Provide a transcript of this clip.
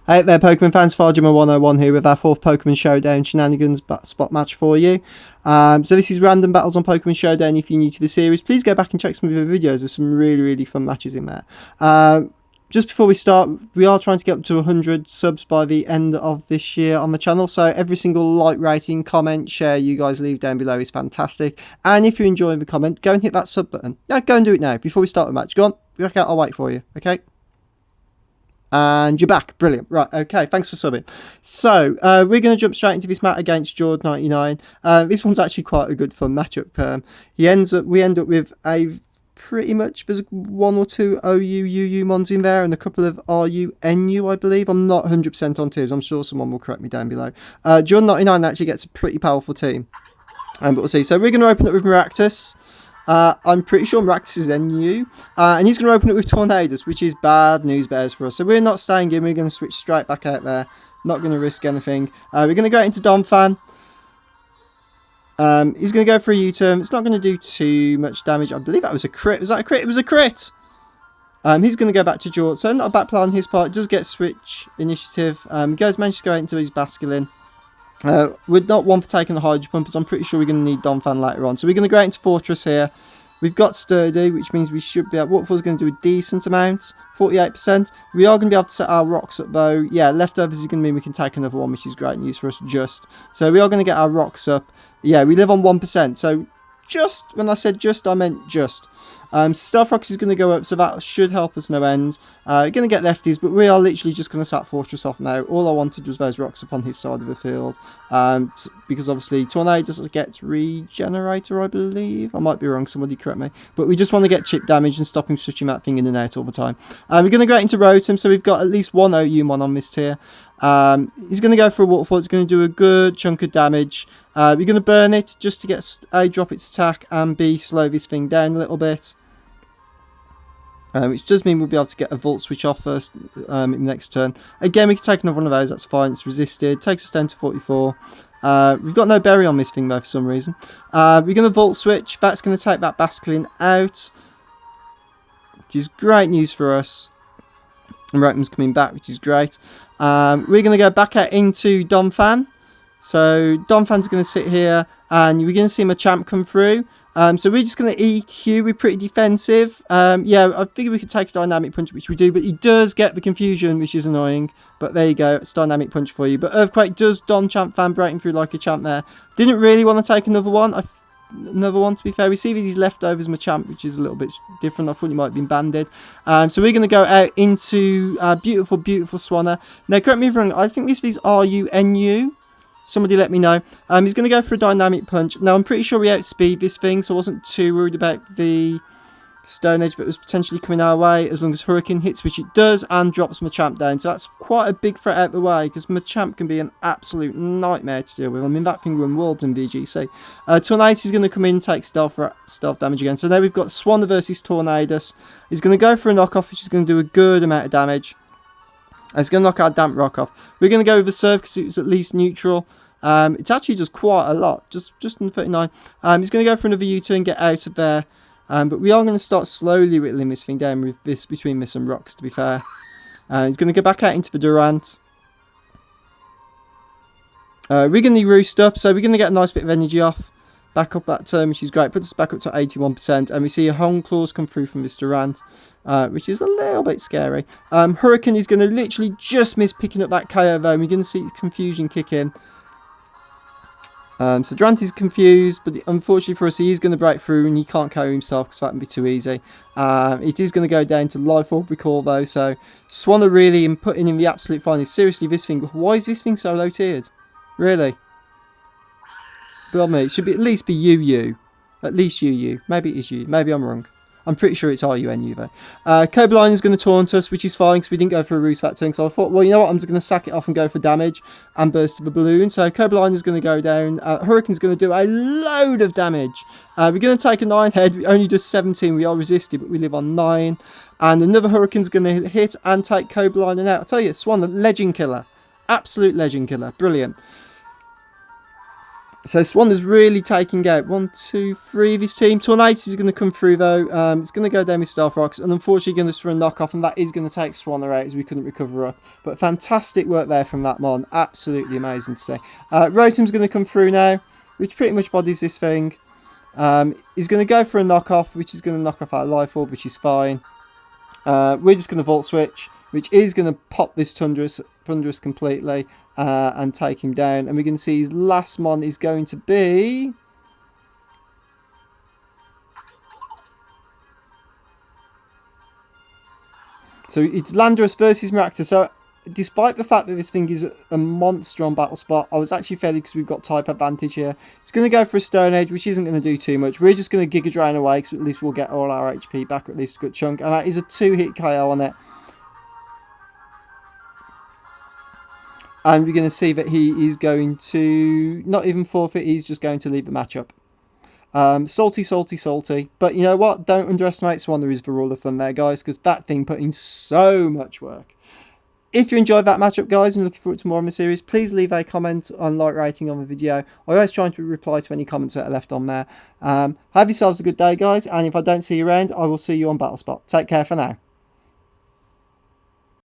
Hey there, Pokemon fans, Farjima101 here with our 4th Pokemon Showdown Shenanigans spot match for you. So this is random battles on Pokemon Showdown. If you're new to the series, please go back and check some of the videos. There's some really fun matches in there. Just before we start, we are trying to get up to 100 subs by the end of this year on the channel. So every single like, rating, comment, share you guys leave down below is fantastic. And if you're enjoying the comment, go and hit that sub button. Yeah, go and do it now before we start the match. Go on, okay, I'll wait for you, okay? And you're back. Brilliant. Right, okay, thanks for subbing. So, we're going to jump straight into this match against Jord99. This one's actually quite a good fun matchup. We end up with a pretty much, there's 1 or 2 OU mons in there and a couple of RU NU, I believe. I'm not 100% on tiers. I'm sure someone will correct me down below. Jord99 actually gets a pretty powerful team. But we'll see. So, we're going to open up with Maractus. I'm pretty sure Maractus is NU, and he's going to open it with Tornadus, which is bad news bears for us. So we're not staying in, we're going to switch straight back out there, not going to risk anything. We're going to go into Donphan. He's going to go for a U-turn. It's not going to do too much damage. I believe that was a crit. Was that a crit? It was a crit! He's going to go back to Jord, so not a bad plan on his part. Does get switch initiative. Manages to go out into his Basculin. We're not one for taking the Hydro Pump, as I'm pretty sure we're going to need Donphan later on. So we're going to go out into Fortress here. We've got Sturdy, which means we should be able... Waterfall's going to do a decent amount, 48%. We are going to be able to set our rocks up though. Yeah, leftovers is going to mean we can take another one, which is great news for us just. So we are going to get our rocks up. Yeah, we live on 1%. So just, when I said just, I meant just. Stealth Rocks is going to go up, so that should help us no end. We're going to get lefties, but we are literally just going to sack Fortress off now. All I wanted was those rocks up on his side of the field. Because obviously Tornadus gets Regenerator, I believe. I might be wrong, somebody correct me. But we just want to get chip damage and stop him switching that thing in and out all the time. We're going to go out into Rotom, so we've got at least 1 OU-mon on this tier. He's going to go for a Waterfall. It's going to do a good chunk of damage. We're going to burn it just to get A, drop its attack, and B, slow this thing down a little bit. Which does mean we'll be able to get a Volt Switch off first in the next turn. Again, we can take another one of those, that's fine. It's resisted, takes us down to 44. We've got no berry on this thing though for some reason. We're going to Volt Switch, that's going to take that Basculin out. Which is great news for us. And Rotom's coming back, which is great. We're going to go back out into Donphan. So Donphan's going to sit here and we're going to see Machamp come through. So we're just going to EQ, we're pretty defensive. Yeah, I figured we could take a Dynamic Punch, which we do, but he does get the Confusion, which is annoying. But there you go, it's Dynamic Punch for you. But Earthquake does Champ fan breaking through like a champ there. Didn't really want to take another one. To be fair. We see these leftovers Machamp, which is a little bit different. I thought you might have been banded. So we're going to go out into beautiful Swanna. Now, correct me if I'm wrong, I think this is RUNU. Somebody let me know. He's going to go for a Dynamic Punch. Now, I'm pretty sure we outspeed this thing, so I wasn't too worried about the Stone Edge that was potentially coming our way, as long as Hurricane hits, which it does, and drops Machamp down. So that's quite a big threat out of the way, because Machamp can be an absolute nightmare to deal with. I mean, that thing run worlds in VGC. Tornadus is going to come in and take stealth damage again. So now we've got Swanna versus Tornadus. He's going to go for a knockoff, which is going to do a good amount of damage. It's going to knock our Damp Rock off. We're going to go with the Surf because it's at least neutral. It actually does quite a lot, just on 39. He's going to go for another U-turn, get out of there. But we are going to start slowly whittling this thing down with this between this and rocks, to be fair. He's going to go back out into the Durant. We're going to roost up, so we're going to get a nice bit of energy off. Back up that turn, which is great. Puts us back up to 81%. And we see a Hone Claws come through from this Durant. Which is a little bit scary. Hurricane is going to literally just miss picking up that KO though. We're going to see Confusion kick in. So Durant is confused, but unfortunately for us, he is going to break through and he can't KO himself because that would be too easy. It is going to go down to Life Orb Recall though, so Swanna really putting in the absolute finest. Seriously, this thing, why is this thing so low tiered? Really? Believe me, it should be at least be UU. At least UU. Maybe it is UU. Maybe I'm wrong. I'm pretty sure it's RUNU though. Cobaline is going to taunt us, which is fine because we didn't go for a Roost that turn. So I thought, well, you know what? I'm just going to sack it off and go for damage and burst the balloon. So Cobaline is going to go down. Hurricane's going to do a load of damage. We're going to take a 9 head. We only does 17. We are resisted, but we live on 9. And another Hurricane's going to hit and take Cobaline and out. I'll tell you, Swan, the legend killer. Absolute legend killer. Brilliant. So Swanna's really taking out 1, 2, 3 of his team. Tornado is going to come through though. It's going to go down with Stealth Rocks, and unfortunately going to throw a knockoff, and that is going to take Swanna out as we couldn't recover up. But fantastic work there from that Mon. Absolutely amazing to see. Rotom's going to come through now, which pretty much bodies this thing. He's going to go for a knockoff, which is going to knock off our Life Orb, which is fine. We're just going to Volt Switch, which is going to pop this Thunderous completely and take him down. And we're going to see his last Mon is going to be... So it's Landorus versus Maractus. So despite the fact that this thing is a monster on Battle Spot, I was actually fairly, because we've got type advantage here. It's going to go for a Stone Age, which isn't going to do too much. We're just going to Giga Drain away, because at least we'll get all our HP back, or at least a good chunk. And that is a 2-hit KO on it. And we're going to see that he is going to not even forfeit, he's just going to leave the matchup. Salty, salty, salty. But you know what? Don't underestimate Swanna is for all the fun there, guys, because that thing put in so much work. If you enjoyed that matchup, guys, and looking forward to more in the series, please leave a comment and like rating on the video. I always try to reply to any comments that are left on there. Have yourselves a good day, guys, and if I don't see you around, I will see you on Battle Spot. Take care for now.